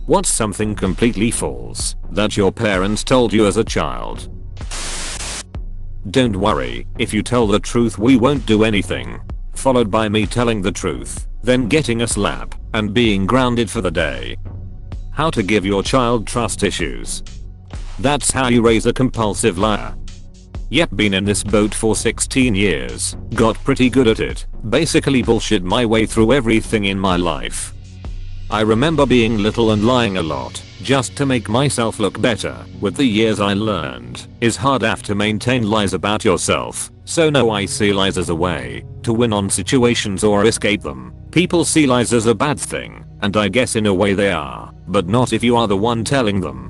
What's something completely false that your parents told you as a child? Don't worry, if you tell the truth we won't do anything. Followed by me telling the truth, then getting a slap, and being grounded for the day. How to give your child trust issues. That's how you raise a compulsive liar. Yep, been in this boat for 16 years, got pretty good at it, basically bullshit my way through everything in my life. I remember being little and lying a lot, just to make myself look better. With the years I learned, it's hard to maintain lies about yourself, so no, I see lies as a way to win on situations or escape them. People see lies as a bad thing, and I guess in a way they are, but not if you are the one telling them.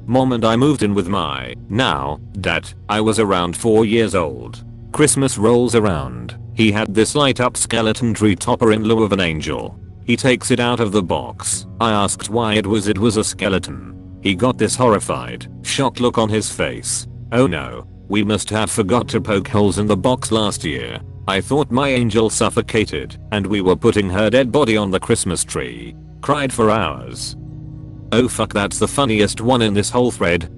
Mom and I moved in with my now dad. I was around 4 years old. Christmas rolls around. He had this light up skeleton tree topper in lieu of an angel. He takes it out of the box. I asked why it was a skeleton. He got this horrified, shocked look on his face. Oh no, we must have forgot to poke holes in the box last year. I thought my angel suffocated and we were putting her dead body on the Christmas tree. Cried for hours. Oh fuck, that's the funniest one in this whole thread.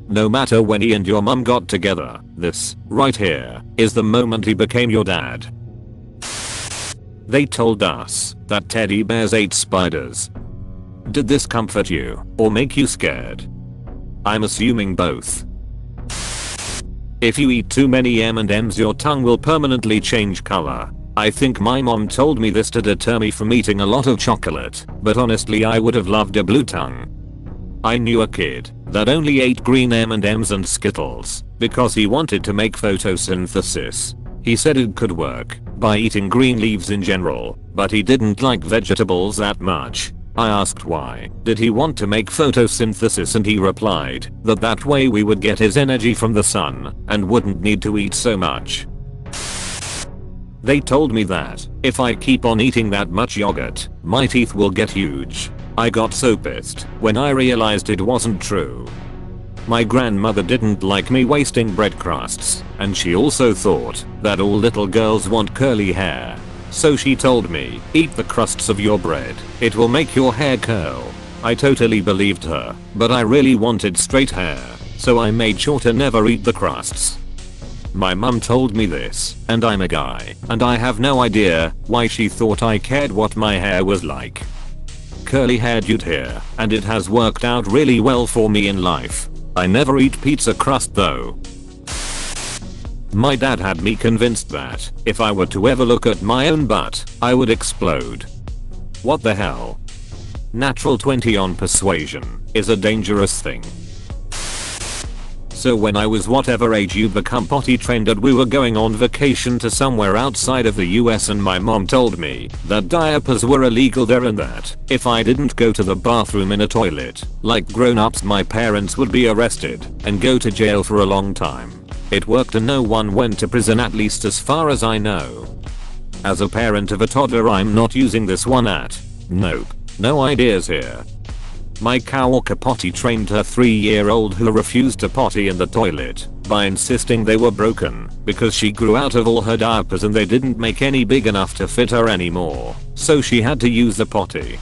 No matter when he and your mum got together, this, right here, is the moment he became your dad. They told us that teddy bears ate spiders. Did this comfort you or make you scared? I'm assuming both. If you eat too many M&Ms your tongue will permanently change color. I think my mom told me this to deter me from eating a lot of chocolate, but honestly I would have loved a blue tongue. I knew a kid that only ate green M&Ms and Skittles because he wanted to make photosynthesis. He said it could work by eating green leaves in general, but he didn't like vegetables that much. I asked why did he want to make photosynthesis, and he replied that way we would get his energy from the sun and wouldn't need to eat so much. They told me that if I keep on eating that much yogurt, my teeth will get huge. I got so pissed when I realized it wasn't true. My grandmother didn't like me wasting bread crusts, and she also thought that all little girls want curly hair. So she told me, eat the crusts of your bread, it will make your hair curl. I totally believed her, but I really wanted straight hair, so I made sure to never eat the crusts. My mum told me this, and I'm a guy, and I have no idea why she thought I cared what my hair was like. Curly haired you'd hear, and it has worked out really well for me in life. I never eat pizza crust though. My dad had me convinced that if I were to ever look at my own butt, I would explode. What the hell? Natural 20 on persuasion is a dangerous thing. So when I was whatever age you become potty trained, and we were going on vacation to somewhere outside of the US, and my mom told me that diapers were illegal there and that if I didn't go to the bathroom in a toilet like grown-ups my parents would be arrested and go to jail for a long time. It worked and no one went to prison, at least as far as I know. As a parent of a toddler I'm not using this one at. Nope. No ideas here. My coworker potty trained her 3-year-old who refused to potty in the toilet by insisting they were broken because she grew out of all her diapers and they didn't make any big enough to fit her anymore, so she had to use the potty.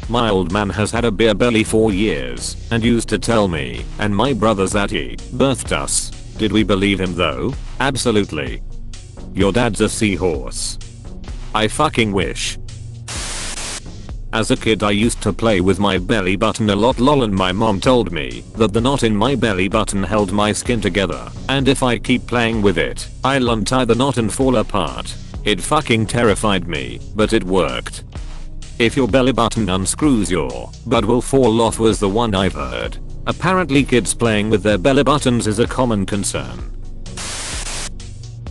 My old man has had a beer belly for years and used to tell me and my brothers that he birthed us. Did we believe him though? Absolutely. Your dad's a seahorse. I fucking wish. As a kid I used to play with my belly button a lot lol, and my mom told me that the knot in my belly button held my skin together, and if I keep playing with it, I'll untie the knot and fall apart. It fucking terrified me, but it worked. If your belly button unscrews your butt will fall off was the one I've heard. Apparently kids playing with their belly buttons is a common concern.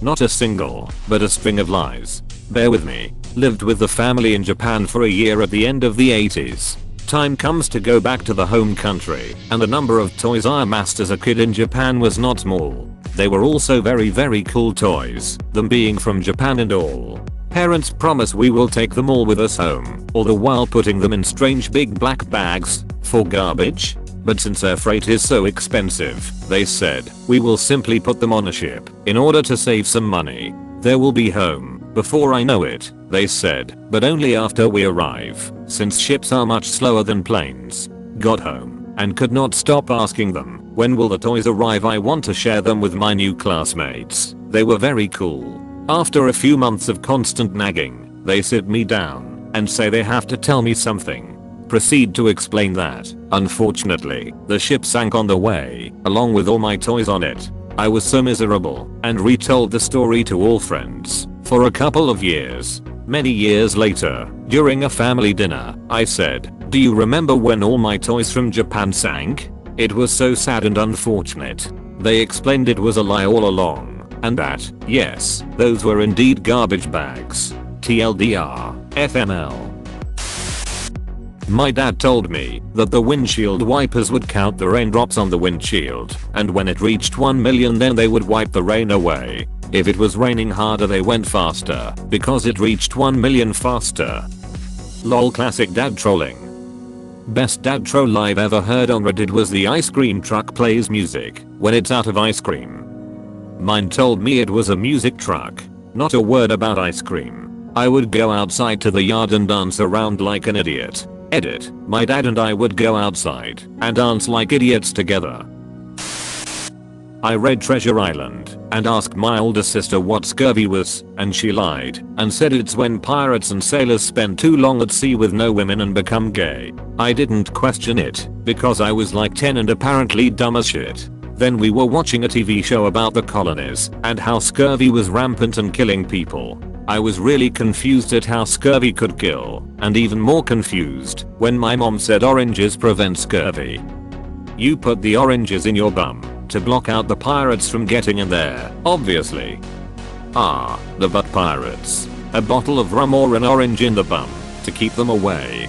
Not a single, but a string of lies. Bear with me. Lived with the family in Japan for a year at the end of the 80s. Time comes to go back to the home country, and the number of toys I amassed as a kid in Japan was not small. They were also very cool toys, them being from Japan and all. Parents promise we will take them all with us home, all the while putting them in strange big black bags for garbage. But since air freight is so expensive, they said, we will simply put them on a ship in order to save some money. They will be home Before I know it, they said, but only after we arrive, since ships are much slower than planes. Got home and could not stop asking them, when will the toys arrive? I want to share them with my new classmates. They were very cool. After a few months of constant nagging, they sit me down and say they have to tell me something. Proceed to explain that, unfortunately, the ship sank on the way, along with all my toys on it. I was so miserable and retold the story to all friends for a couple of years. Many years later, during a family dinner, I said, do you remember when all my toys from Japan sank? It was so sad and unfortunate. They explained it was a lie all along, and that, yes, those were indeed garbage bags. TLDR, FML. My dad told me that the windshield wipers would count the raindrops on the windshield, and when it reached 1 million then they would wipe the rain away. If it was raining harder they went faster, because it reached 1 million faster. Lol, classic dad trolling. Best dad troll I've ever heard on Reddit was the ice cream truck plays music when it's out of ice cream. Mine told me it was a music truck, not a word about ice cream. I would go outside to the yard and dance around like an idiot. Edit, my dad and I would go outside and dance like idiots together. I read Treasure Island and asked my older sister what scurvy was, and she lied and said it's when pirates and sailors spend too long at sea with no women and become gay. I didn't question it because I was like 10 and apparently dumb as shit. Then we were watching a TV show about the colonies and how scurvy was rampant and killing people. I was really confused at how scurvy could kill, and even more confused when my mom said oranges prevent scurvy. You put the oranges in your bum to block out the pirates from getting in there, obviously. Ah, the butt pirates. A bottle of rum or an orange in the bum to keep them away.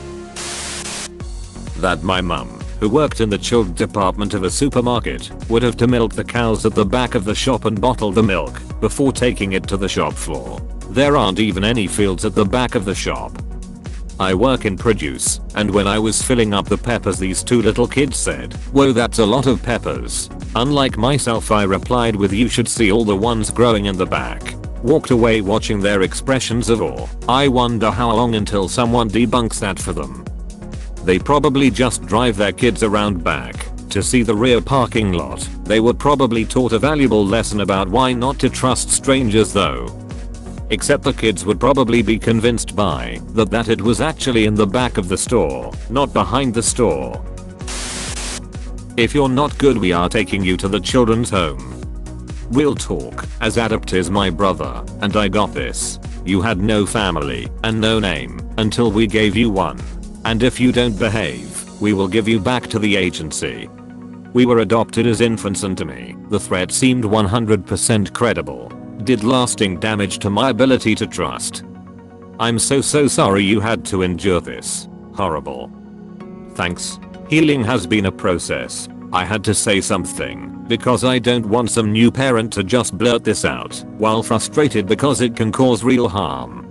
That my mum, who worked in the chilled department of a supermarket, would have to milk the cows at the back of the shop and bottle the milk before taking it to the shop floor. There aren't even any fields at the back of the shop. I work in produce, and when I was filling up the peppers these two little kids said, "Whoa, that's a lot of peppers." Unlike myself, I replied with, "You should see all the ones growing in the back." Walked away watching their expressions of awe. I wonder how long until someone debunks that for them. They probably just drive their kids around back to see the rear parking lot. They were probably taught a valuable lesson about why not to trust strangers though. Except the kids would probably be convinced by that it was actually in the back of the store, not behind the store. If you're not good, we are taking you to the children's home. Real talk, as Adapt is my brother, and I got this. You had no family and no name until we gave you one. And if you don't behave, we will give you back to the agency. We were adopted as infants, and to me, the threat seemed 100% credible. Did lasting damage to my ability to trust. I'm so sorry you had to endure this. Horrible. Thanks. Healing has been a process. I had to say something because I don't want some new parent to just blurt this out while frustrated because it can cause real harm.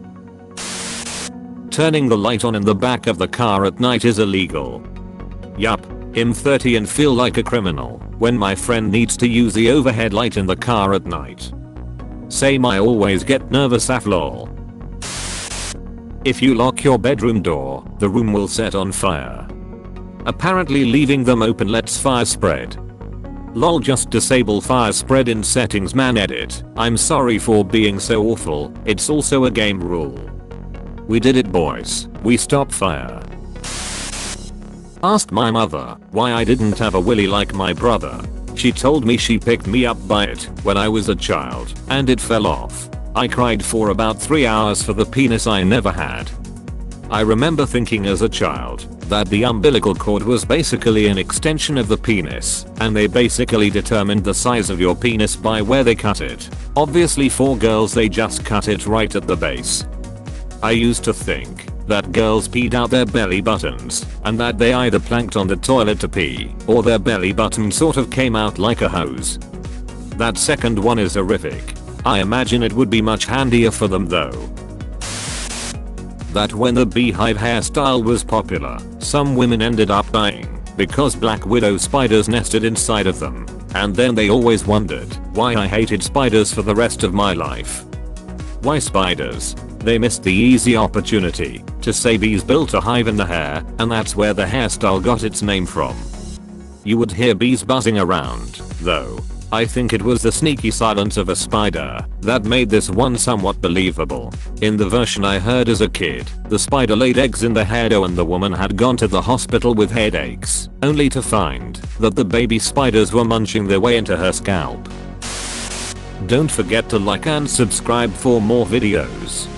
Turning the light on in the back of the car at night is illegal. Yup. I'm 30 and feel like a criminal when my friend needs to use the overhead light in the car at night. Same, I always get nervous aflol. If you lock your bedroom door, the room will set on fire. Apparently leaving them open lets fire spread. Lol, just disable fire spread in settings, man. Edit. I'm sorry for being so awful, it's also a game rule. We did it, boys. We stopped fire. Asked my mother why I didn't have a willy like my brother. She told me she picked me up by it when I was a child and it fell off. I cried for about 3 hours for the penis I never had. I remember thinking as a child that the umbilical cord was basically an extension of the penis, and they basically determined the size of your penis by where they cut it. Obviously for girls they just cut it right at the base. I used to think that girls peed out their belly buttons and that they either planked on the toilet to pee or their belly button sort of came out like a hose. That second one is horrific. I imagine it would be much handier for them though. That when the beehive hairstyle was popular, some women ended up dying because black widow spiders nested inside of them, and then they always wondered why I hated spiders for the rest of my life. Why spiders? They missed the easy opportunity to say bees built a hive in the hair, and that's where the hairstyle got its name from. You would hear bees buzzing around, though. I think it was the sneaky silence of a spider that made this one somewhat believable. In the version I heard as a kid, the spider laid eggs in the hairdo and the woman had gone to the hospital with headaches, only to find that the baby spiders were munching their way into her scalp. Don't forget to like and subscribe for more videos.